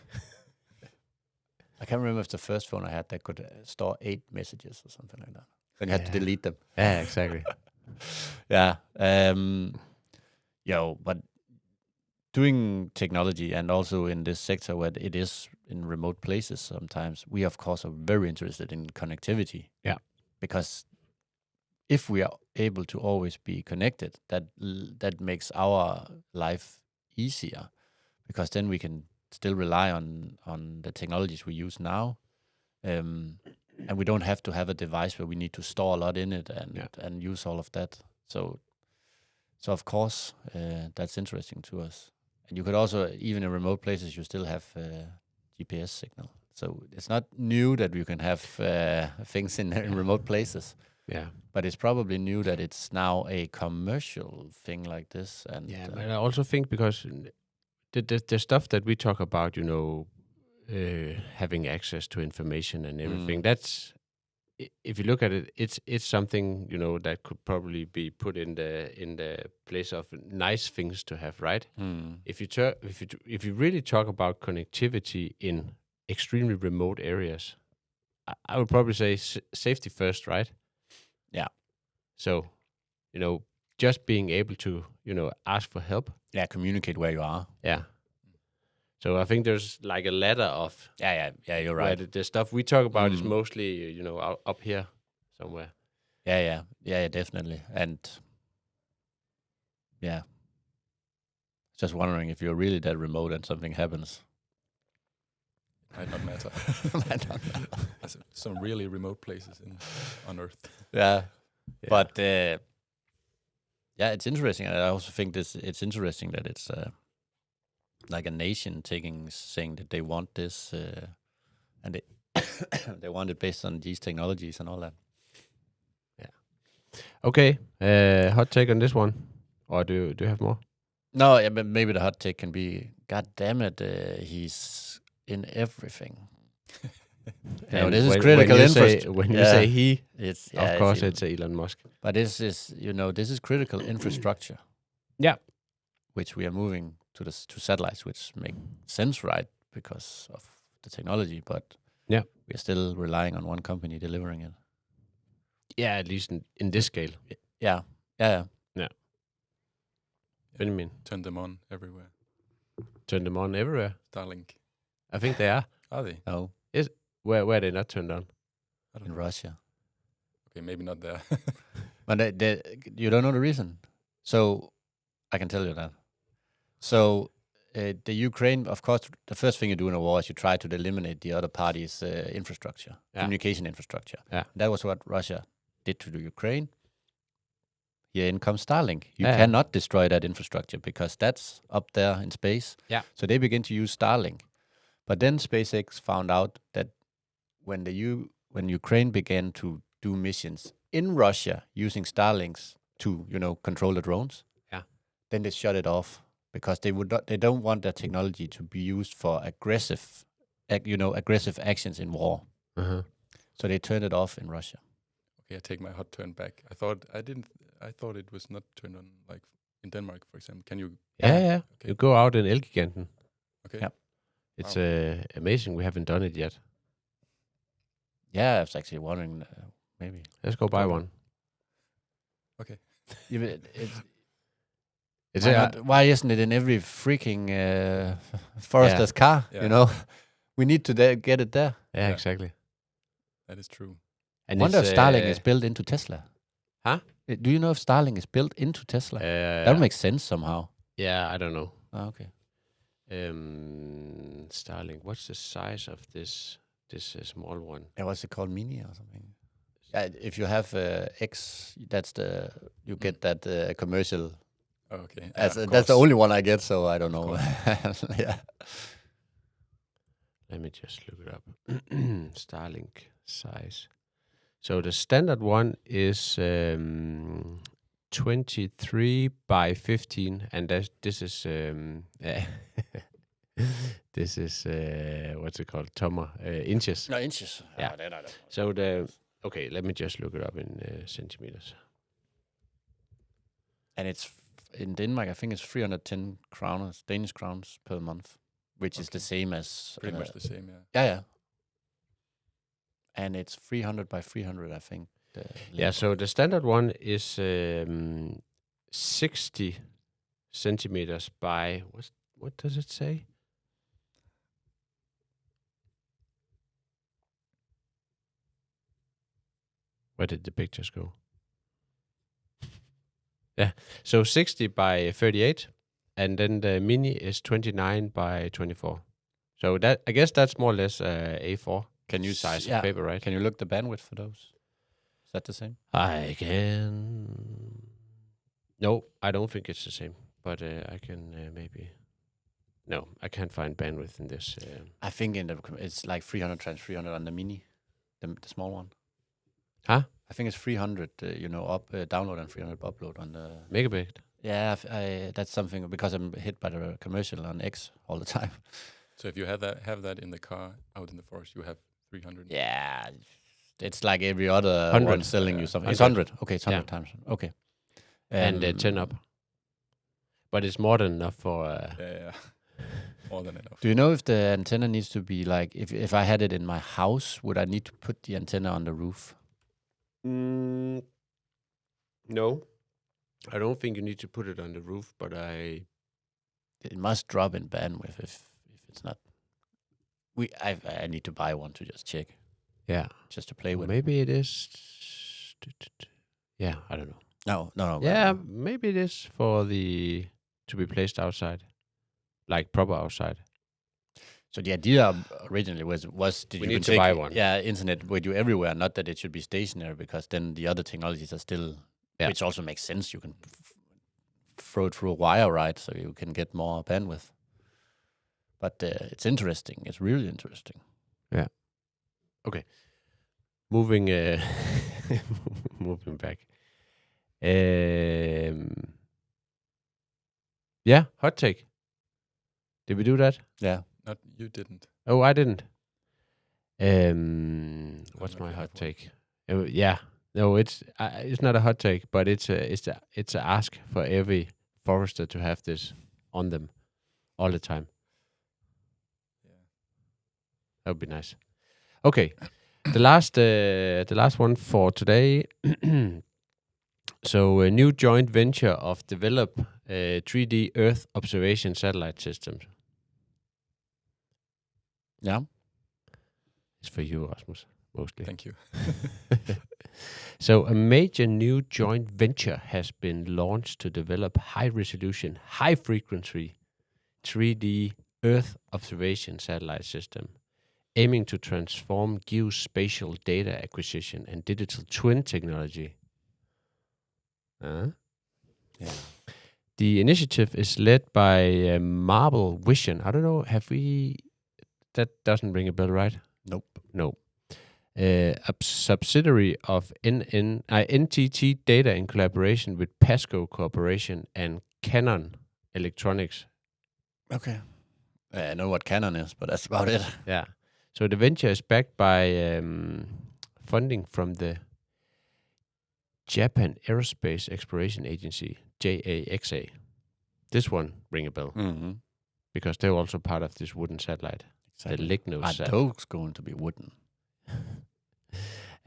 I can't remember if the first phone I had that could store 8 messages or something like that. Then you had to delete them. Yeah, exactly. Yeah. But doing technology and also in this sector where it is in remote places sometimes, we of course are very interested in connectivity. Yeah. Because if we are able to always be connected, that makes our life easier, because then we can still rely on the technologies we use now. And we don't have to have a device where we need to store a lot in it and use all of that. So of course, that's interesting to us. And you could also, even in remote places, you still have GPS signal. So it's not new that you can have things in remote places. Yeah. But it's probably new that it's now a commercial thing like this. And but I also think because the stuff that we talk about, having access to information and everything, that's, if you look at it, it's something that could probably be put in the place of nice things to have, right? If you really talk about connectivity in extremely remote areas, I would probably say safety first, right? Yeah. So, just being able to ask for help. Yeah, communicate where you are. Yeah. So I think there's like a ladder of you're right. Where the stuff we talk about is mostly up here somewhere. Yeah, definitely. And yeah, just wondering if you're really that remote and something happens. Might not matter. There's some really remote places on Earth. Yeah. But it's interesting. I also think it's interesting that it's like a nation saying that they want this, and they want it based on these technologies and all that. Yeah. Okay. Hot take on this one, or do you have more? No, but maybe the hot take can be, God damn it, he's in everything. This is critical infrastructure. When you say he, it's of course it's Elon Musk. But this is this is critical infrastructure. Yeah, which we are moving to satellites, which make sense, right, because of the technology. But we're still relying on one company delivering it. Yeah, at least in this scale. Yeah. Benjamin, turn them on everywhere. Turn them on everywhere. Starlink. I think they are. Are they? No. Where are they not turned on? In Russia. Okay, maybe not there. But you don't know the reason. So I can tell you that. So the Ukraine, of course, the first thing you do in a war is you try to eliminate the other party's infrastructure, communication infrastructure. Yeah. That was what Russia did to the Ukraine. Here in comes Starlink. You cannot destroy that infrastructure because that's up there in space. Yeah. So they begin to use Starlink. But then SpaceX found out that when Ukraine began to do missions in Russia using Starlinks to, control the drones, then they shut it off because they don't want their technology to be used for aggressive actions in war. Uh-huh. So they turned it off in Russia. Okay, I take my hot turn back. I thought it was not turned on, like in Denmark, for example. Can you? Yeah. Okay. You go out in Elgiganten. Okay. Yeah. It's amazing. We haven't done it yet. Yeah, I was actually wondering, maybe. Let's go buy one. Okay. Why isn't it in every freaking forester's car? Yeah. We need to get it there. Yeah, exactly. That is true. I wonder if Starlink is built into Tesla. Huh? Do you know if Starlink is built into Tesla? That makes sense somehow. Yeah, I don't know. Oh, okay. Starlink. What's the size of this small one? What's it called? Mini or something? If you have X, you get that commercial. Okay. That's the only one I get, so I don't know. Yeah. Let me just look it up. Starlink size. So the standard one is 23 by 15, and this is this is what's it called? Inches. No, inches. Yeah. So okay, let me just look it up in centimeters. And it's in Denmark. I think it's 310 Danish crowns per month, which is the same as pretty much the same. Yeah. Yeah. And it's 300 by 300, I think. So the standard one is 60 centimeters by what does it say? Where did the pictures go? Yeah, so 60 by 38, and then the mini is 29 by 24. So that, I guess that's more or less A4 size of paper, right? Can you look the bandwidth for those? Is that the same? I can. No, I don't think it's the same, but I can maybe. No, I can't find bandwidth in this. I think it's like 300 times 300 on the mini, the small one. Huh? I think it's 300, download and 300 upload on the... Megabit? Yeah, that's something, because I'm hit by the commercial on X all the time. So if you have that in the car out in the forest, you have 300. Yeah, it's like every other 100. one selling you something. It's 100. Okay, it's 100 times. Okay. And 10 up. But it's more than enough for... Yeah. More than enough. Do you know if the antenna needs to be like... If I had it in my house, would I need to put the antenna on the roof? No. I don't think you need to put it on the roof, but It must drop in bandwidth if it's not... I need to buy one to just check. Yeah. Just to play with. Maybe it is... Yeah, I don't know. No. Yeah, maybe it is for to be placed outside. Like proper outside. So the idea originally was we need to buy one. Yeah, internet with you everywhere. Not that it should be stationary, because then the other technologies are still... Yeah. Which also makes sense. You can throw it through a wire, right? So you can get more bandwidth. But it's interesting. It's really interesting. Yeah. Okay. Moving back. Yeah, hot take. Did we do that? Yeah. Not you didn't. Oh, I didn't. What's my hot take? Yeah. No, it's not a hot take, but it's a ask for every forester to have this on them all the time. Yeah. That would be nice. Okay, the last one for today. So a new joint venture of develop 3D Earth observation satellite systems. Yeah. It's for you, Rasmus, mostly. Thank you. So a major new joint venture has been launched to develop high-resolution, high-frequency 3D Earth observation satellite system, aiming to transform geospatial data acquisition and digital twin technology. Yeah. The initiative is led by Marble Vision. I don't know, that doesn't ring a bell, right? Nope. No. A subsidiary of NTT Data in collaboration with Pasco Corporation and Canon Electronics. Okay. I know what Canon is, but that's about it. Yeah. So the venture is backed by funding from the Japan Aerospace Exploration Agency, JAXA. This one ring a bell. Mm-hmm. Because they're also part of this wooden satellite. Exactly. The Lignos. Are those going to be wooden?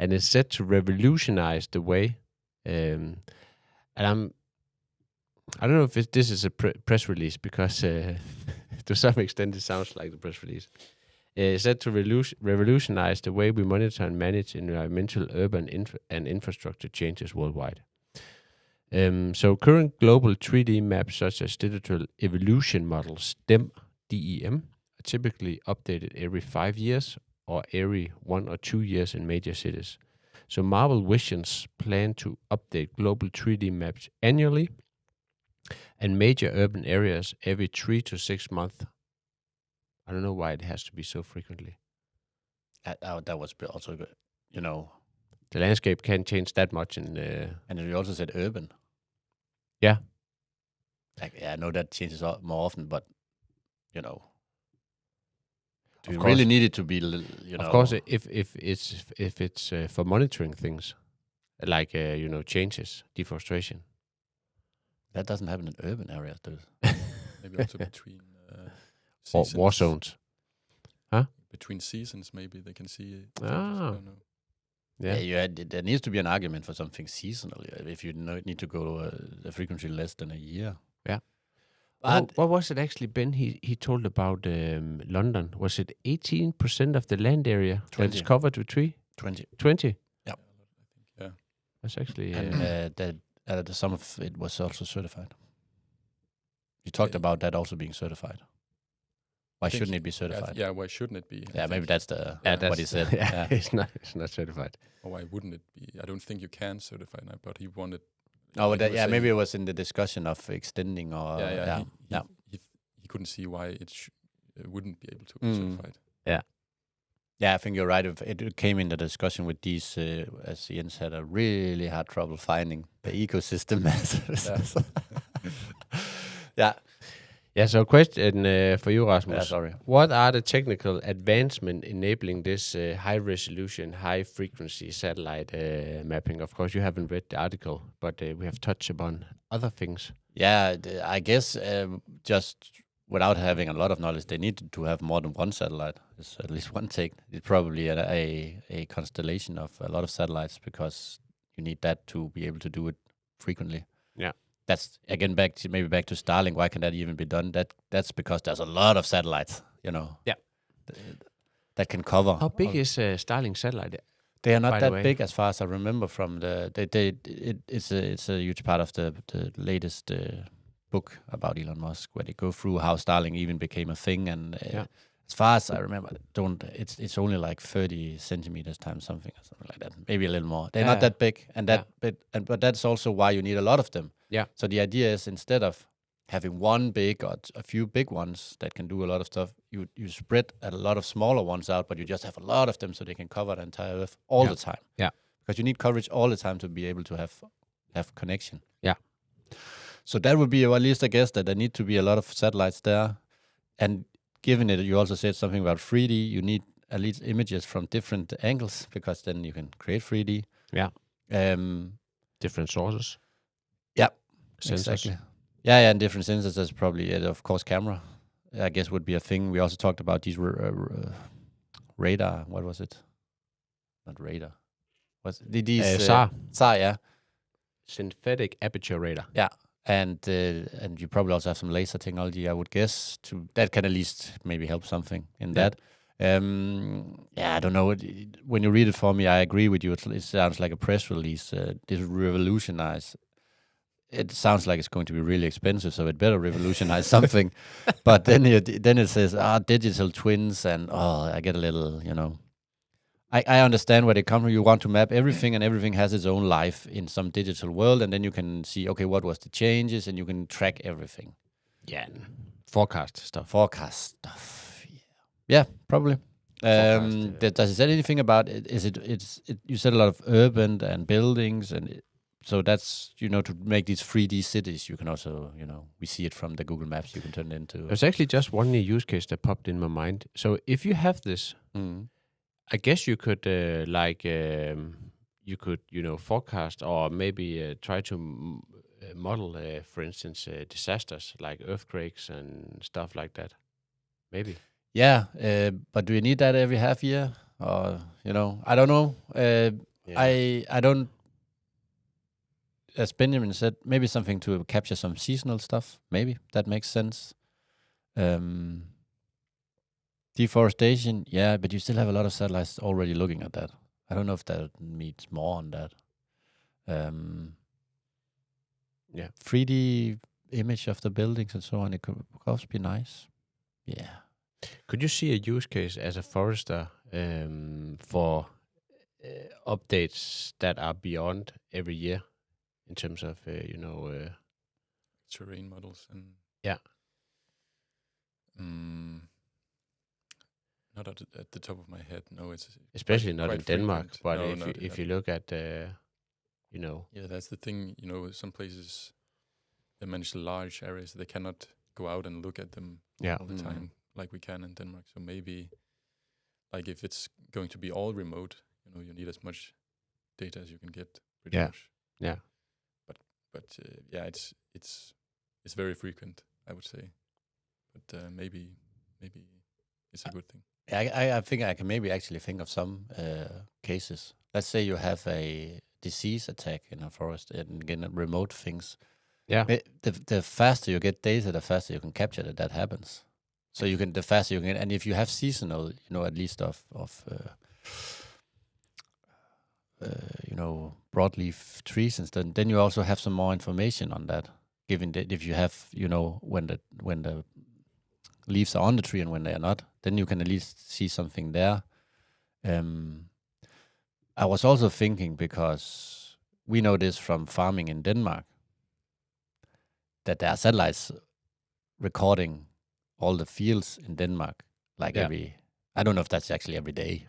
And it's set to revolutionize the way. And I don't know if this is a press release, because to some extent it sounds like the press release. It's set to revolutionize the way we monitor and manage environmental, urban, and infrastructure changes worldwide. So current global 3D maps, such as digital evolution models, DEM, are typically updated every 5 years or every 1 or 2 years in major cities. So Marble Vision's plan to update global 3D maps annually and major urban areas every 3 to 6 months. I don't know why it has to be so frequently. That was also good. The landscape can't change that much. And you also said urban. Yeah. I know that changes more often, but, do you course. really need it to be, Of course, if it's for monitoring things, like, changes, deforestation. That doesn't happen in urban areas, does it? Maybe also between seasons. War zones. Huh? Between seasons, maybe they can see it. I don't know. Yeah, there needs to be an argument for something seasonally. If you need to go a frequency less than a year. Yeah. What was it actually, Ben? He told about London. Was it 18% of the land area that is covered with tree? 20. 20? Yeah. Yeah. That's actually... And some of it was also certified. You talked about that also being certified. Why shouldn't it be certified? Yeah, why shouldn't it be? Yeah, maybe that's what he said. Yeah. It's not certified. Or why wouldn't it be? I don't think you can certify that, but he wanted... Oh, maybe it was in the discussion of extending or... He couldn't see why it wouldn't be able to be certified. Yeah. Yeah, I think you're right. It came in the discussion with these, as Jens had a really hard trouble finding the ecosystem measures. Yeah. Yeah, so question for you, Rasmus. Yeah, sorry. What are the technical advancements enabling this high-resolution, high-frequency satellite mapping? Of course, you haven't read the article, but we have touched upon other things. Yeah, I guess just without having a lot of knowledge, they need to have more than one satellite. It's at least one take. It's probably a constellation of a lot of satellites because you need that to be able to do it frequently. Yeah. That's again back to Starlink. Why can that even be done? That's because there's a lot of satellites, Yeah. That can cover. How big is Starlink satellite? They are not that big as far as I remember from the. It's a huge part of the latest book about Elon Musk where they go through how Starlink even became a thing, and as far as I remember, it's only like 30 centimeters times something or something like that, maybe a little more. They're not that big, but that's also why you need a lot of them. Yeah. So the idea is instead of having one big or a few big ones that can do a lot of stuff, you spread a lot of smaller ones out, but you just have a lot of them so they can cover the entire Earth all the time. Yeah. Because you need coverage all the time to be able to have connection. Yeah. So that would be, or at least I guess that there need to be a lot of satellites there. And given it, you also said something about 3D, you need at least images from different angles because then you can create 3D. Yeah. Different sources. Yeah. Sensors. Exactly. Yeah, and different sensors. There's probably, of course, camera, I guess, would be a thing. We also talked about these radar. What was it? Not radar. What's these? SAR. SAR, yeah. Synthetic aperture radar. Yeah, and you probably also have some laser technology, I would guess. That can at least maybe help something in that. I don't know. When you read it for me, I agree with you. It sounds like a press release. This revolutionise. It sounds like it's going to be really expensive, so it better revolutionize something. But then it says digital twins, and I get a little, I understand where they come from. You want to map everything, and everything has its own life in some digital world, and then you can see, okay, what was the changes, and you can track everything. Yeah, forecast stuff. Yeah, probably. Does it say anything about it? You said a lot of urban and buildings and. So that's, to make these 3D cities, you can also, we see it from the Google Maps, you can turn it into... There's actually just one new use case that popped in my mind. So if you have this, I guess you could, forecast or maybe try to model, for instance, disasters like earthquakes and stuff like that. Maybe. Yeah, but do you need that every half year? Or, I don't know. I don't... As Benjamin said, maybe something to capture some seasonal stuff. Maybe that makes sense. Deforestation, yeah, but you still have a lot of satellites already looking at that. I don't know if that needs more on that. 3D image of the buildings and so on. It could of course be nice. Yeah. Could you see a use case as a forester for updates that are beyond every year? In terms of, terrain models and not at the top of my head. No, it's especially not in Denmark. Frequent. But if you look at, yeah, that's the thing. Some places they manage large areas. They cannot go out and look at them all the time like we can in Denmark. So maybe, like if it's going to be all remote, you need as much data as you can get. Pretty much. Yeah. But it's very frequent, I would say. But maybe it's a good thing. I think I can maybe actually think of some cases. Let's say you have a disease attack in a forest and again remote things. Yeah. The faster you get data, the faster you can capture that happens. So the faster you can, and if you have seasonal, at least of broadleaf trees and stuff, then you also have some more information on that. Given that if you have, when the leaves are on the tree and when they are not, then you can at least see something there. I was also thinking, because we know this from farming in Denmark, that there are satellites recording all the fields in Denmark, I don't know if that's actually every day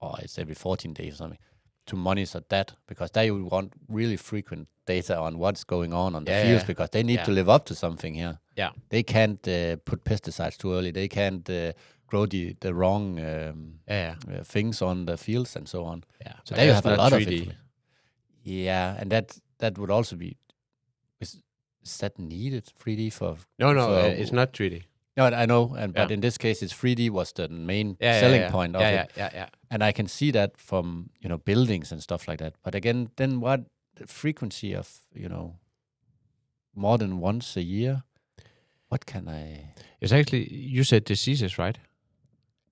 or it's every 14 days or something, to monitor that, because there you want really frequent data on what's going on the fields, because they need to live up to something here. Yeah. They can't put pesticides too early. They can't grow the wrong things on the fields and so on. Yeah. So there you have a lot 3D. of information. Yeah, and that would also be, is that needed, 3D for... No, it's not 3D. No, I know, but in this case, it's 3D was the main selling point of it. Yeah. And I can see that from, buildings and stuff like that. But again, then what the frequency of, more than once a year? What can I... It's actually, you said diseases, right?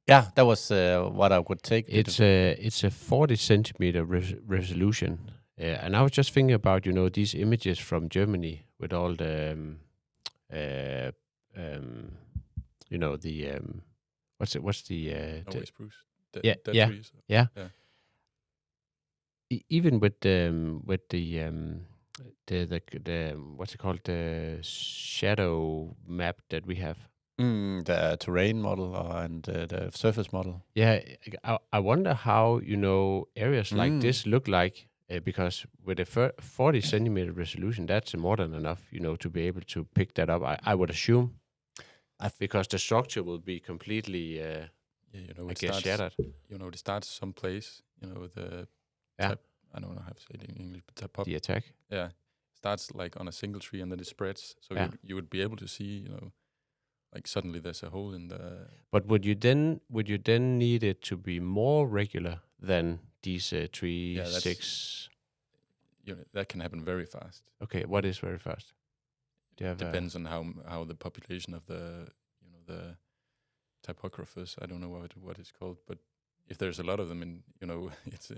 Yeah, that was what I would take. It's a 40 centimeter resolution. And I was just thinking about, these images from Germany with all the... what's the Norway spruce. Trees. Yeah. Even with the what's it called, the shadow map that we have. The terrain model and the surface model. Yeah, I wonder how areas like this look like, because with a 40 centimeter resolution, that's more than enough, to be able to pick that up. I would assume. Because the structure will be completely, shattered. It starts someplace. The type, I don't know how to say it in English, but type the attack. Yeah, starts like on a single tree and then it spreads. So you would be able to see, like suddenly there's a hole in the. But would you then need it to be more regular than these 3, 6? That can happen very fast. Okay, what is very fast? Depends on how the population of the typographers, I don't know what it's called, but if there's a lot of them, and it's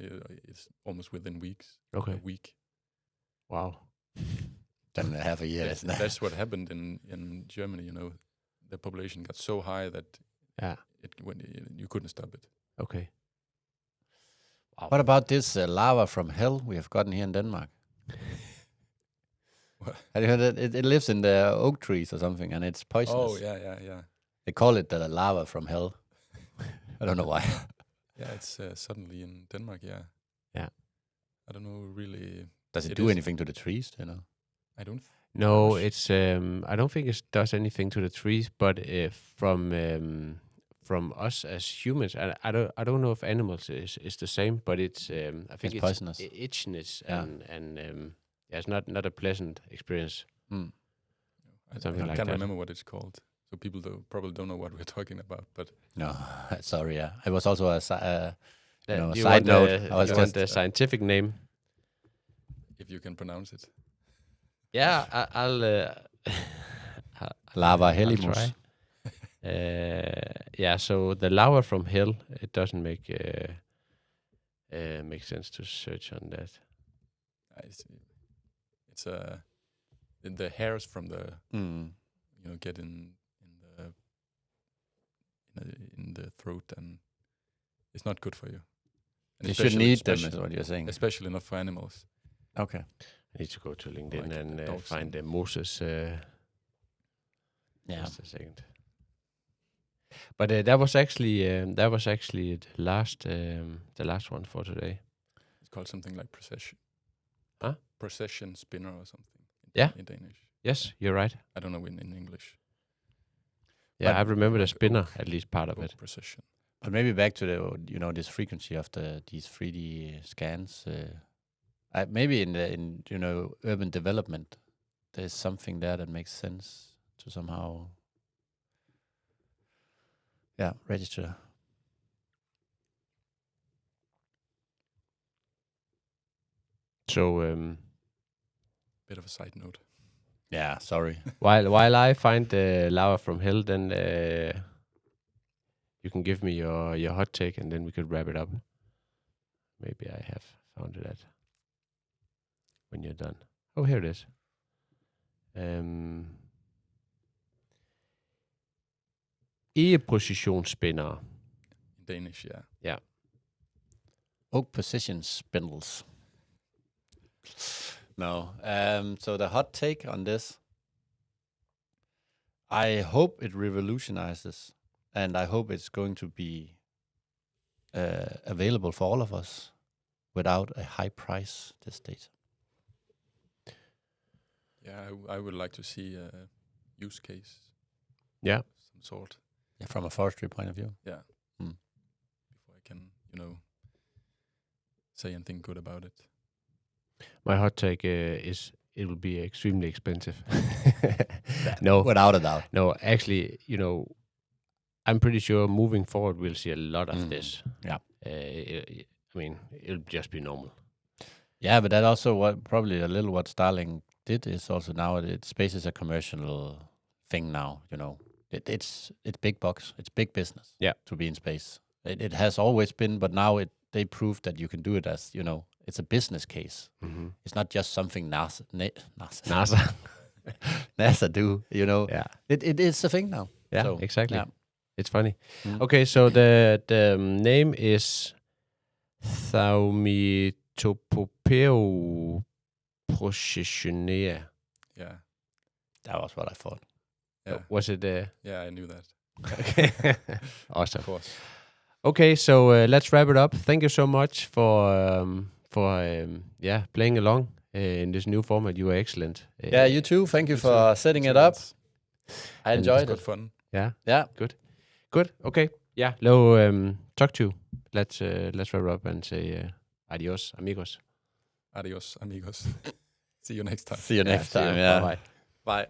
almost within weeks. Okay. A week. Wow. Then half a year. That's what happened in Germany. The population got so high that you couldn't stop it. Okay. Wow. What about this lava from hell we have gotten here in Denmark? Have you heard that? It lives in the oak trees or something, and it's poisonous. Oh, yeah. They call it the lava from hell. I don't know why. Yeah, it's suddenly in Denmark, yeah. Yeah. I don't know really. Does it do anything to the trees, I don't. No, it's I don't think it does anything to the trees, but from us as humans, I don't know if animals is the same, but it's I think it's poisonous. Itchiness and it's not a pleasant experience. I can't remember what it's called, so people probably don't know what we're talking about. But no, sorry. Yeah, it was also a side note. I was just the scientific name, if you can pronounce it. Yeah, I'll lava hellimus. So the lava from hell, it doesn't make sense to search on that. It's the hairs from the get in the throat, and it's not good for you. And you shouldn't eat them, is what you're saying. Especially not for animals. Okay. I need to go to LinkedIn and find the Moses. Just a second. But that was actually the last one for today. It's called something like procession. Huh? Procession spinner or something. In Danish. Yes, you're right. I don't know in English. Yeah, I remember the spinner, at least part of it. Procession. But maybe back to the this frequency of these 3D scans. Maybe in urban development, there's something there that makes sense to somehow register. So bit of a side note. Yeah, sorry. while I find the lava from hell, then you can give me your hot take, and then we could wrap it up. Maybe I have found it when you're done. Oh, here it is. E-positionsspindere. In Danish, yeah. Yeah. Oak position spindles. No. So the hot take on this, I hope it revolutionizes, and I hope it's going to be available for all of us without a high price, this data. Yeah, I would like to see a use case. Yeah. Some sort. Yeah, from a forestry point of view. Yeah. Before I can, say anything good about it. My hot take is it will be extremely expensive. No. Without a doubt. No, actually, I'm pretty sure moving forward we'll see a lot of this. Yeah. It'll just be normal. Yeah, but that also probably a little what Starlink did is also now space is a commercial thing now. It's big bucks, it's big business. Yeah. To be in space, it has always been, but now they proved that you can do it as it's a business case. Mm-hmm. It's not just something NASA NASA do. Yeah. It is a thing now. Yeah, so, exactly. Yeah. It's funny. Mm. Okay, so the name is Thaumitopopeo processionea. Yeah. That was what I thought. Yeah. Was it? Yeah, I knew that. Okay. Awesome. Of course. Okay, so let's wrap it up. Thank you so much for playing along in this new format. You were excellent. Yeah, you too. Thank you for setting it up. I enjoyed it. Good fun. Yeah. Yeah. Good. Okay. Yeah. Talk to you. Let's wrap it up and say adios, amigos. Adios, amigos. See you next time. See you next time. Yeah. Bye. Bye.